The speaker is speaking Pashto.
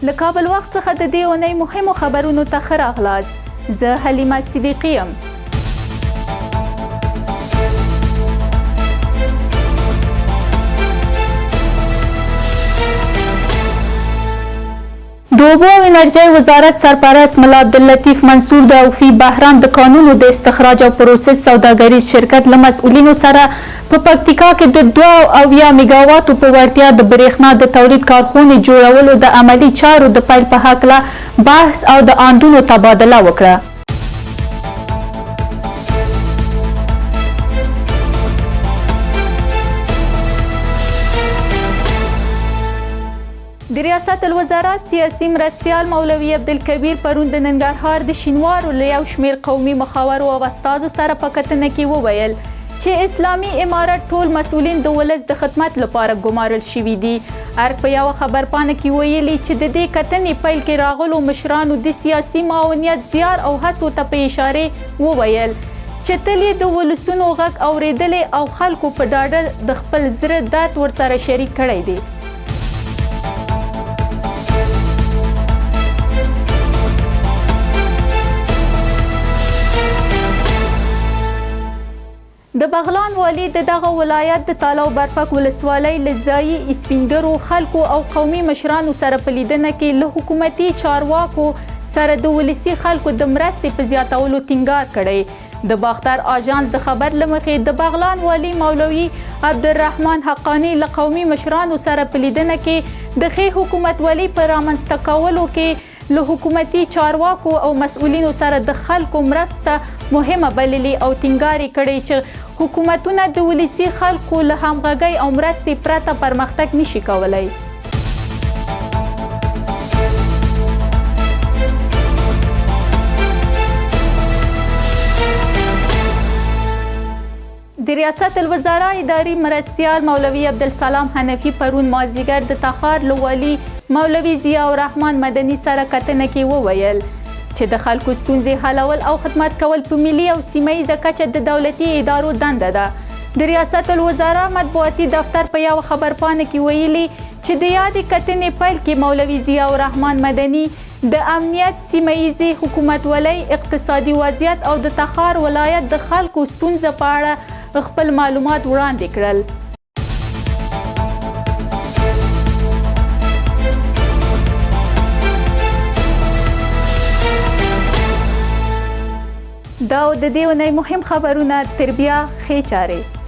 له کابل وخت څخه د دې اونۍ مهمو خبرونو ته ښه راغلاست. زه حلیمه صدیقی یم. د اوبو او انرژۍ وزارت سرپرست ملا عبداللطیف منصور د اوفي بهرام د کانونو د استخراج او پروسس سوداګریز شرکت له مسؤلینو سره په پکتیکا کې د 2 میګاواتو په وړتیا د برېښنا د تولید کارخونې جوړولو د عملي چارو د پیل په هکله بحث او د اندونو تبادله وکړه. د ریاست الوزرا سیاسي مرستیال مولوي عبدالکبیر پرون د ننګرهار د شینوارو له یو شمېر قومي مخاورو او استازو سره په کتنه کې وویل چې اسلامي امارت ټول مسؤلین د ولس د خدمت لپاره ګمارل شوي دي. ارګ په یوه خبرپاڼه کې ویلي چې د دې کتنې پیل کې راغلو مشرانو د سیاسي معاونیت زیار او هڅو ته په اشارې وویل چې تل یې د ولسونو غږ اورېدلی او خلکو په ډاډه د خپل زړه درد ورسره شریک کړی دی. د بغلان والي د دغه ولایت د تاله او برفک ولسوالۍ له ځایي سپینګرو خلکو او قومي مشرانو سره په لیدنه کې له حکومتي چارواکو سره د ولسي خلکو د مرستې په زیاتولو ټینګار کړی. د باختر آژانس د خبر له مخې د بغلان والي مولوي عبدالرحمن حقانی له قومي مشرانو سره په لیدنه کې د ښې حکومتولۍ په رامنځته کولو کې له حکومتي چارواکو او مسؤلینو سره د خلکو مرسته مهمه بللي او ټینګار یې کړی چې حکومتونه د ولسي خلکو له همغږۍ او مرستې پرته پرمختګ نشي کولی. د ریاست الوزرا اداري مرستیال مولوي عبدالسلام حنفي پرون مازدیګر د تخار له والي مولوي ضیاء الرحمن مدني سره کتنه کې وویل چې د خلکو ستونزې حلول او خدمت کول په ملي او سیمه ییزه کچه د دولتي ادارو دنده ده. د ریاست الوزرا مطبوعاتي دفتر په یوه خبرپاڼه کې ویلي چې د یادې کتنې پیل کې مولوي ضیاء الرحمن مدني د امنیت، سیمه ییزې حکومتولۍ، اقتصادي وضعیت او د تخار ولایت د خلکو ستونزو په اړه خپل معلومات وړاندې کړل. دا د دې اونۍ مهم خبرونه. تر بیا ښې چارې.